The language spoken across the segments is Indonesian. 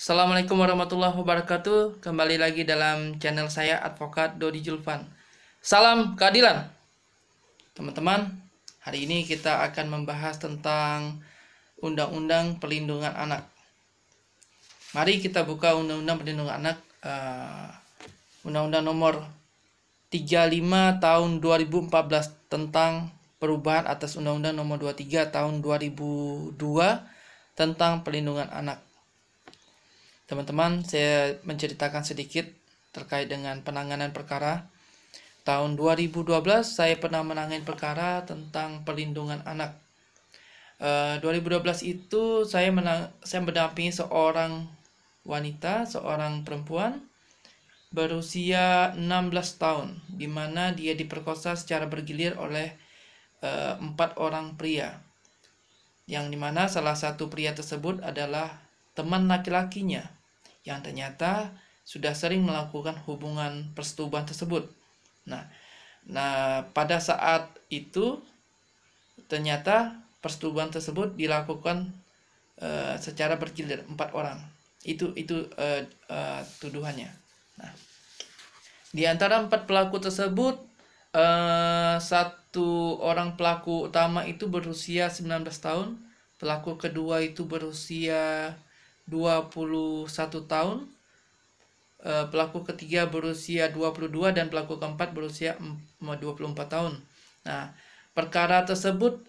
Assalamualaikum warahmatullahi wabarakatuh. Kembali lagi dalam channel saya Advokat Dodi Julfan. Salam keadilan. Teman-teman, hari ini kita akan membahas tentang Undang-Undang Perlindungan Anak. Mari kita buka Undang-Undang Perlindungan Anak, Undang-Undang Nomor 35 Tahun 2014 tentang perubahan atas Undang-Undang Nomor 23 Tahun 2002 tentang Perlindungan Anak. Teman-teman, saya menceritakan sedikit terkait dengan penanganan perkara. Tahun 2012 saya pernah menangani perkara tentang perlindungan anak. 2012 itu saya mendampingi seorang wanita, seorang perempuan berusia 16 tahun, di mana dia diperkosa secara bergilir oleh 4 orang pria. Yang dimana salah satu pria tersebut adalah teman laki-lakinya, yang ternyata sudah sering melakukan hubungan persetubuhan tersebut. Nah, pada saat itu ternyata persetubuhan tersebut dilakukan secara bergilir 4 orang. Itu tuduhannya. Nah, di antara 4 pelaku tersebut, satu orang pelaku utama itu berusia 19 tahun, pelaku kedua itu berusia 21 tahun, pelaku ketiga berusia 22, dan pelaku keempat berusia 24 tahun. Nah, perkara tersebut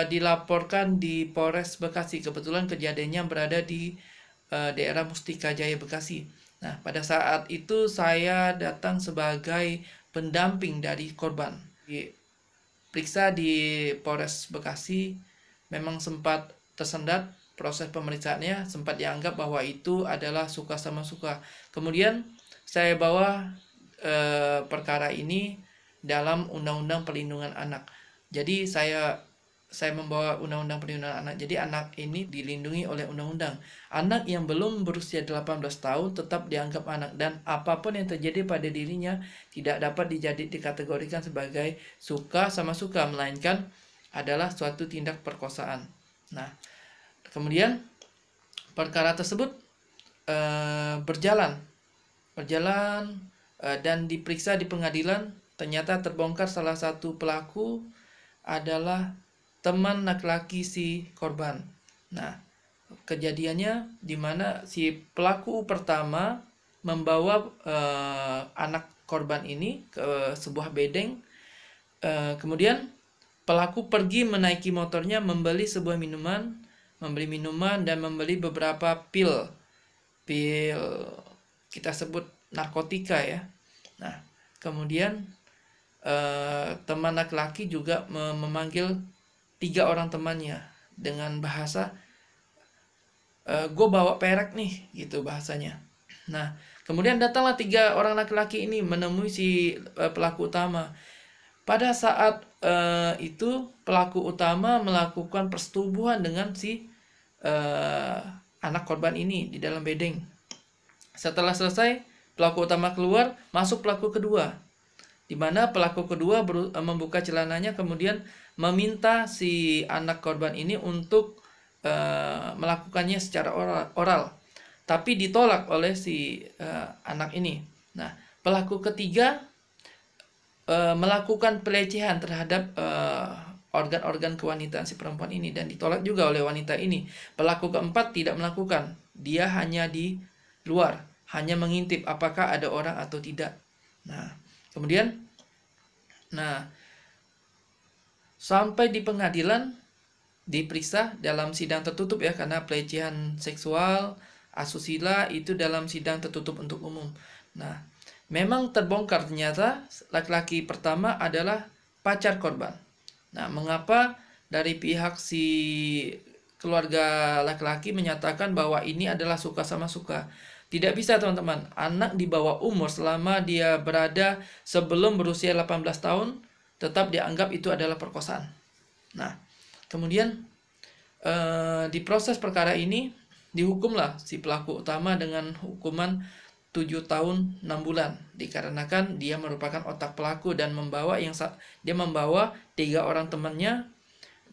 dilaporkan di Polres Bekasi. Kebetulan kejadiannya berada di daerah Mustika Jaya, Bekasi. Nah, pada saat itu saya datang sebagai pendamping dari korban. Diperiksa di Polres Bekasi, memang sempat tersendat proses pemeriksaannya, sempat dianggap bahwa itu adalah suka sama suka. Kemudian saya bawa perkara ini dalam Undang-Undang Perlindungan Anak. Jadi saya membawa Undang-Undang Perlindungan Anak. Jadi anak ini dilindungi oleh undang-undang. Anak yang belum berusia 18 tahun tetap dianggap anak, dan apapun yang terjadi pada dirinya tidak dapat dikategorikan sebagai suka sama suka, melainkan adalah suatu tindak perkosaan. Nah, kemudian perkara tersebut berjalan dan diperiksa di pengadilan. Ternyata terbongkar salah satu pelaku adalah teman laki-laki si korban. Nah, kejadiannya di mana si pelaku pertama membawa anak korban ini ke sebuah bedeng. Kemudian pelaku pergi menaiki motornya, membeli minuman dan membeli beberapa pil kita sebut narkotika ya. Nah, kemudian teman laki-laki juga memanggil 3 orang temannya dengan bahasa gue bawa perek nih, gitu bahasanya. Nah, kemudian datanglah 3 orang laki-laki ini menemui si pelaku utama. Pada saat itu pelaku utama melakukan persetubuhan dengan si anak korban ini di dalam bedeng. Setelah selesai, pelaku utama keluar, masuk pelaku kedua, di mana pelaku kedua membuka celananya, kemudian meminta si anak korban ini untuk melakukannya secara oral, tapi ditolak oleh si anak ini. Nah, pelaku ketiga melakukan pelecehan terhadap organ-organ kewanitaan si perempuan ini, dan ditolak juga oleh wanita ini. Pelaku keempat tidak melakukan, dia hanya di luar, hanya mengintip apakah ada orang atau tidak. Nah, kemudian sampai di pengadilan diperiksa dalam sidang tertutup ya, karena pelecehan seksual, asusila itu dalam sidang tertutup untuk umum. Nah, memang terbongkar ternyata laki-laki pertama adalah pacar korban. Nah, mengapa dari pihak si keluarga laki-laki menyatakan bahwa ini adalah suka sama suka? Tidak bisa, teman-teman. Anak di bawah umur selama dia berada sebelum berusia 18 tahun tetap dianggap itu adalah perkosaan. Nah, kemudian di proses perkara ini dihukumlah si pelaku utama dengan hukuman 7 tahun 6 bulan, dikarenakan dia merupakan otak pelaku dan dia membawa 3 orang temannya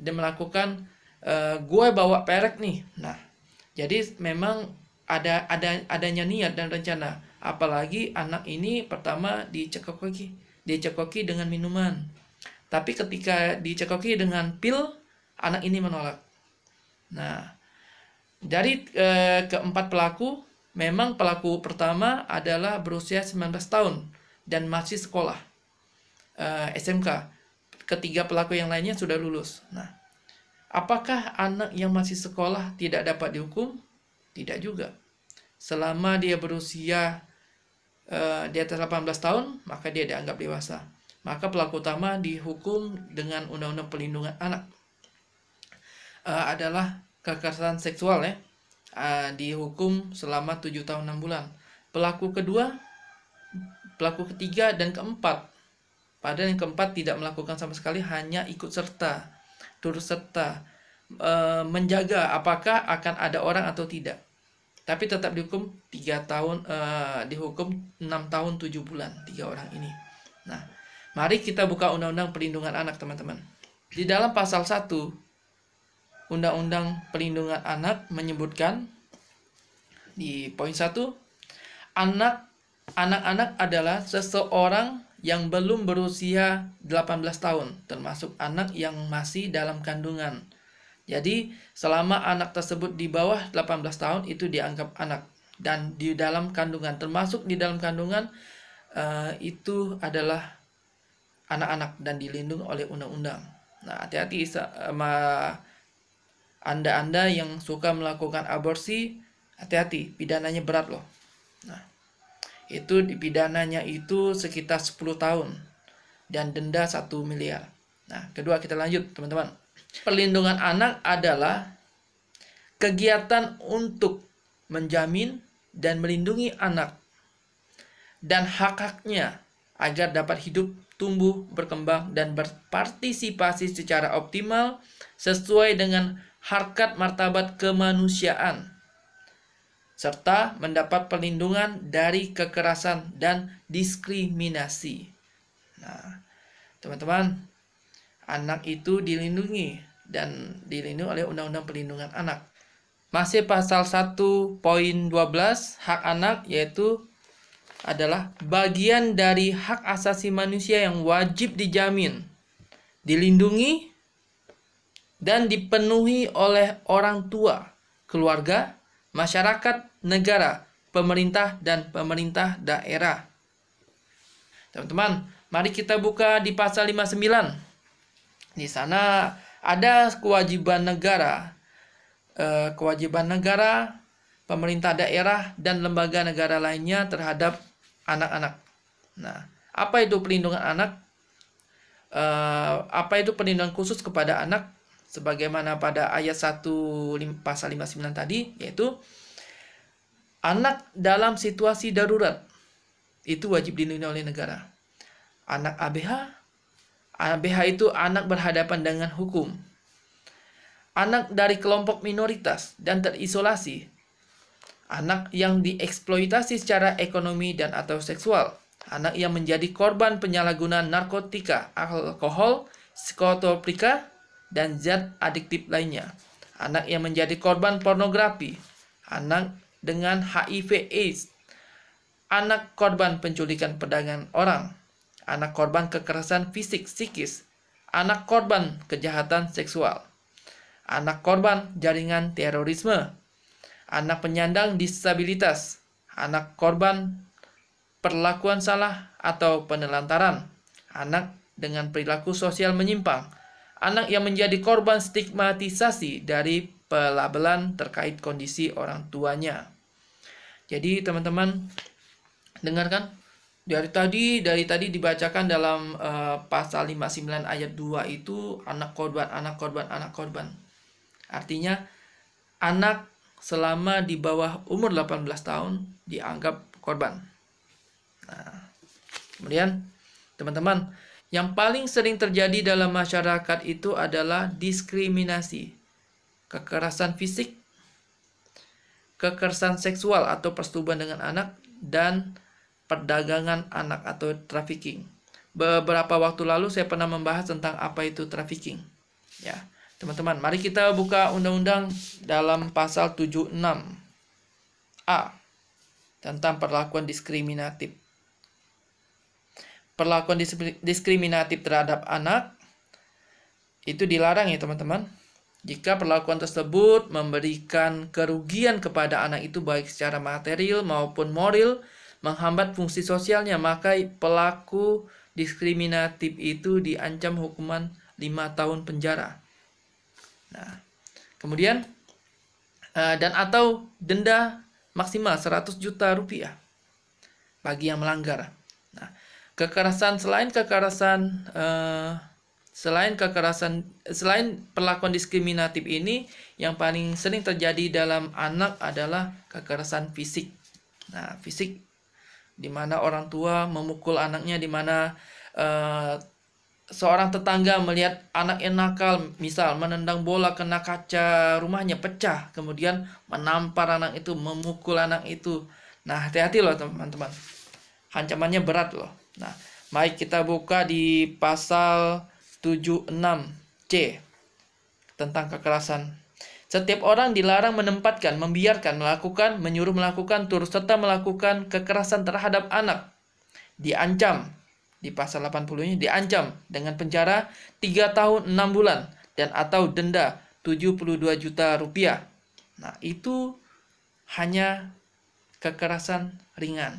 dan melakukan gue bawa perek nih. Nah, jadi memang adanya niat dan rencana. Apalagi anak ini pertama dicekoki dengan minuman. Tapi ketika dicekoki dengan pil, anak ini menolak. Nah, dari keempat pelaku, memang pelaku pertama adalah berusia 19 tahun dan masih sekolah SMK. Ketiga pelaku yang lainnya sudah lulus. Nah, apakah anak yang masih sekolah tidak dapat dihukum? Tidak juga. Selama dia berusia di atas 18 tahun, maka dia dianggap dewasa. Maka pelaku utama dihukum dengan Undang-Undang Perlindungan Anak. Adalah kekerasan seksual, ya. Dihukum selama 7 tahun 6 bulan. Pelaku kedua, pelaku ketiga, dan keempat. Padahal yang keempat tidak melakukan sama sekali, hanya ikut serta, turut serta, menjaga apakah akan ada orang atau tidak. Tapi tetap dihukum 3 tahun, dihukum 6 tahun 7 bulan 3 orang ini. Nah, mari kita buka Undang-Undang Perlindungan Anak, teman-teman. Di dalam pasal 1 Undang-Undang Perlindungan Anak menyebutkan di poin 1, anak-anak adalah seseorang yang belum berusia 18 tahun, termasuk anak yang masih dalam kandungan. Jadi, selama anak tersebut di bawah 18 tahun itu dianggap anak. Dan di dalam kandungan, termasuk di dalam kandungan, itu adalah anak-anak dan dilindungi oleh undang-undang. Nah, hati-hati sama Anda yang suka melakukan aborsi, hati-hati, pidananya berat loh. Nah, itu pidananya itu sekitar 10 tahun dan denda 1 miliar. Nah, kedua, kita lanjut, teman-teman. Perlindungan anak adalah kegiatan untuk menjamin dan melindungi anak dan hak-haknya agar dapat hidup, tumbuh, berkembang, dan berpartisipasi secara optimal sesuai dengan harkat martabat kemanusiaan, serta mendapat perlindungan dari kekerasan dan diskriminasi. Nah, teman-teman, anak itu dilindungi dan dilindungi oleh Undang-Undang Perlindungan Anak. Masih pasal 1 poin 12, hak anak, yaitu adalah bagian dari hak asasi manusia yang wajib dijamin, dilindungi, dan dipenuhi oleh orang tua, keluarga, masyarakat, negara, pemerintah, dan pemerintah daerah. Teman-teman, mari kita buka di pasal 59. Di sana ada kewajiban negara, pemerintah daerah, dan lembaga negara lainnya terhadap anak-anak. Nah, apa itu perlindungan anak? Apa itu perlindungan khusus kepada anak? Sebagaimana pada ayat 1 pasal 59 tadi, yaitu anak dalam situasi darurat itu wajib dilindungi oleh negara. Anak ABH itu anak berhadapan dengan hukum. Anak dari kelompok minoritas dan terisolasi. Anak yang dieksploitasi secara ekonomi dan atau seksual. Anak yang menjadi korban penyalahgunaan narkotika, alkohol, psikotropika, dan zat adiktif lainnya. Anak yang menjadi korban pornografi. Anak dengan HIV/AIDS. Anak korban penculikan perdagangan orang. Anak korban kekerasan fisik psikis. Anak korban kejahatan seksual. Anak korban jaringan terorisme. Anak penyandang disabilitas. Anak korban perlakuan salah atau penelantaran. Anak dengan perilaku sosial menyimpang. Anak yang menjadi korban stigmatisasi dari pelabelan terkait kondisi orang tuanya. Jadi teman-teman, dengarkan. Dari tadi dibacakan dalam pasal 59 ayat 2 itu anak korban. Artinya anak selama di bawah umur 18 tahun dianggap korban. Nah, kemudian teman-teman, yang paling sering terjadi dalam masyarakat itu adalah diskriminasi, kekerasan fisik, kekerasan seksual atau persetubuhan dengan anak, dan perdagangan anak atau trafficking. Beberapa waktu lalu saya pernah membahas tentang apa itu trafficking. Ya, teman-teman, mari kita buka undang-undang dalam pasal 76. A. Tentang perlakuan diskriminatif. Perlakuan diskriminatif terhadap anak itu dilarang ya teman-teman. Jika perlakuan tersebut memberikan kerugian kepada anak itu baik secara material maupun moral, menghambat fungsi sosialnya, maka pelaku diskriminatif itu diancam hukuman 5 tahun penjara. Nah, kemudian dan atau denda maksimal 100 juta rupiah bagi yang melanggar. Nah, selain perlakuan diskriminatif ini, yang paling sering terjadi dalam anak adalah kekerasan fisik. Nah, fisik di mana orang tua memukul anaknya, di mana seorang tetangga melihat anak yang nakal, misal menendang bola kena kaca rumahnya pecah, kemudian menampar anak itu, memukul anak itu. Nah, hati-hati loh teman-teman. Ancamannya berat loh. Nah, mari kita buka di pasal 76C tentang kekerasan. Setiap orang dilarang menempatkan, membiarkan, melakukan, menyuruh melakukan, turut serta melakukan kekerasan terhadap anak. Diancam di pasal 80-nya diancam dengan penjara 3 tahun 6 bulan dan atau denda 72 juta rupiah. Nah, itu hanya kekerasan ringan.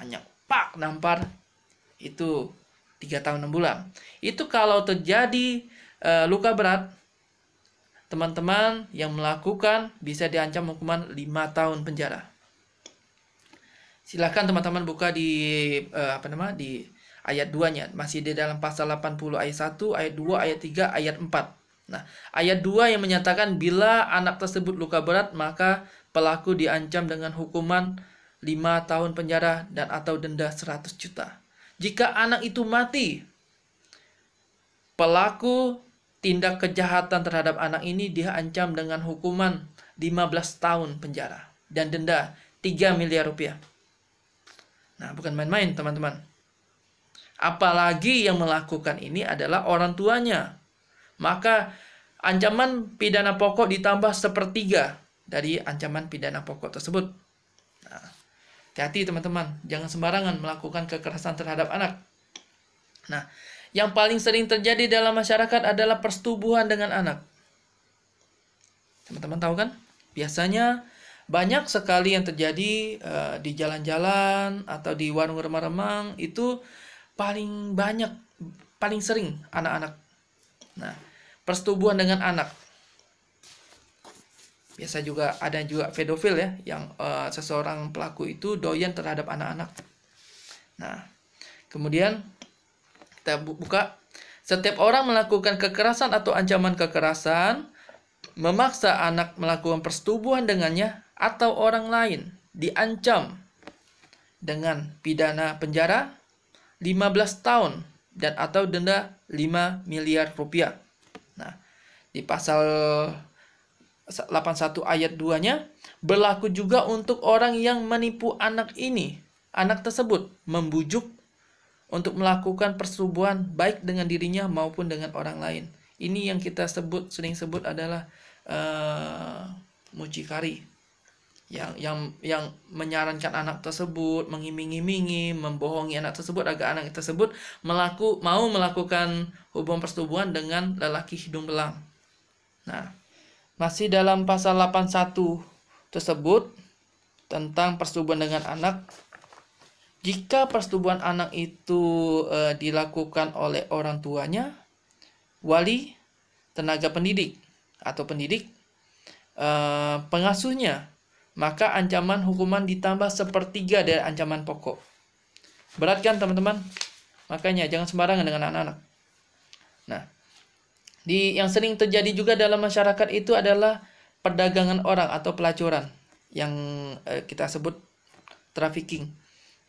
Hanya pak nampar itu 3 tahun 6 bulan. Itu kalau terjadi luka berat, teman-teman yang melakukan bisa diancam hukuman 5 tahun penjara. Silakan teman-teman buka di di ayat 2-nya, masih di dalam pasal 80 ayat 1, ayat 2, ayat 3, ayat 4. Nah, ayat 2 yang menyatakan bila anak tersebut luka berat, maka pelaku diancam dengan hukuman 5 tahun penjara dan atau denda 100 juta. Jika anak itu mati, pelaku tindak kejahatan terhadap anak ini diancam dengan hukuman 15 tahun penjara dan denda 3 miliar rupiah. Nah, bukan main-main teman-teman. Apalagi yang melakukan ini adalah orang tuanya. Maka ancaman pidana pokok ditambah 1/3 dari ancaman pidana pokok tersebut. Nah, hati-hati teman-teman, jangan sembarangan melakukan kekerasan terhadap anak. Nah, yang paling sering terjadi dalam masyarakat adalah persetubuhan dengan anak. Teman-teman tahu kan? Biasanya banyak sekali yang terjadi di jalan-jalan atau di warung remang-remang, itu paling sering anak-anak. Nah, persetubuhan dengan anak. Biasa juga ada juga pedofil ya, yang seseorang pelaku itu doyan terhadap anak-anak. Nah, kemudian kita buka, setiap orang melakukan kekerasan atau ancaman kekerasan, memaksa anak melakukan persetubuhan dengannya atau orang lain, diancam dengan pidana penjara 15 tahun dan atau denda 5 miliar rupiah. Nah, di pasal 81 ayat 2-nya berlaku juga untuk orang yang menipu anak tersebut, membujuk untuk melakukan persetubuhan baik dengan dirinya maupun dengan orang lain. Ini yang kita sering sebut adalah mucikari. Yang menyarankan anak tersebut, mengiming-imingi, membohongi anak tersebut agar anak tersebut mau melakukan hubungan persetubuhan dengan lelaki hidung belang. Nah, masih dalam pasal 81 tersebut tentang persetubuhan dengan anak, jika persetubuhan anak itu dilakukan oleh orang tuanya, wali, tenaga pendidik atau pendidik, pengasuhnya, maka ancaman hukuman ditambah 1/3 dari ancaman pokok. Berat kan teman-teman? Makanya jangan sembarangan dengan anak-anak. Nah, yang sering terjadi juga dalam masyarakat itu adalah perdagangan orang atau pelacuran, yang kita sebut trafficking.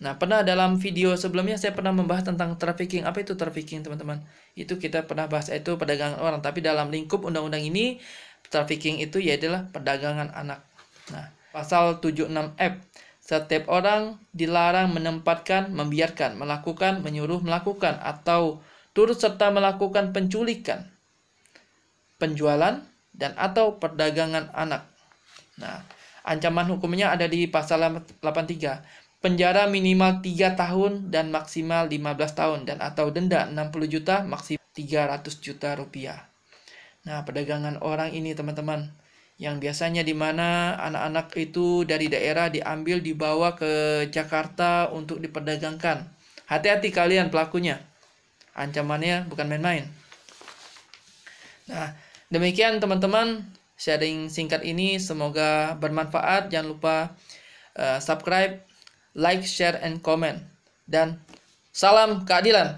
Nah, pernah dalam video sebelumnya saya pernah membahas tentang trafficking. Apa itu trafficking, teman-teman? Itu kita pernah bahas, itu perdagangan orang. Tapi dalam lingkup undang-undang ini, trafficking itu adalah perdagangan anak. Nah, pasal 76F, setiap orang dilarang menempatkan, membiarkan, melakukan, menyuruh melakukan, atau turut serta melakukan penculikan, penjualan, dan atau perdagangan anak. Nah, Ancaman hukumnya ada di pasal 83. Penjara minimal 3 tahun dan maksimal 15 tahun dan atau denda 60 juta maksimal 300 juta rupiah. Nah, perdagangan orang ini teman-teman, yang biasanya di mana anak-anak itu dari daerah diambil dibawa ke Jakarta untuk diperdagangkan. Hati-hati kalian pelakunya. Ancamannya bukan main-main. Nah, demikian teman-teman sharing singkat ini, semoga bermanfaat. Jangan lupa subscribe, like, share, and comment. Dan salam keadilan.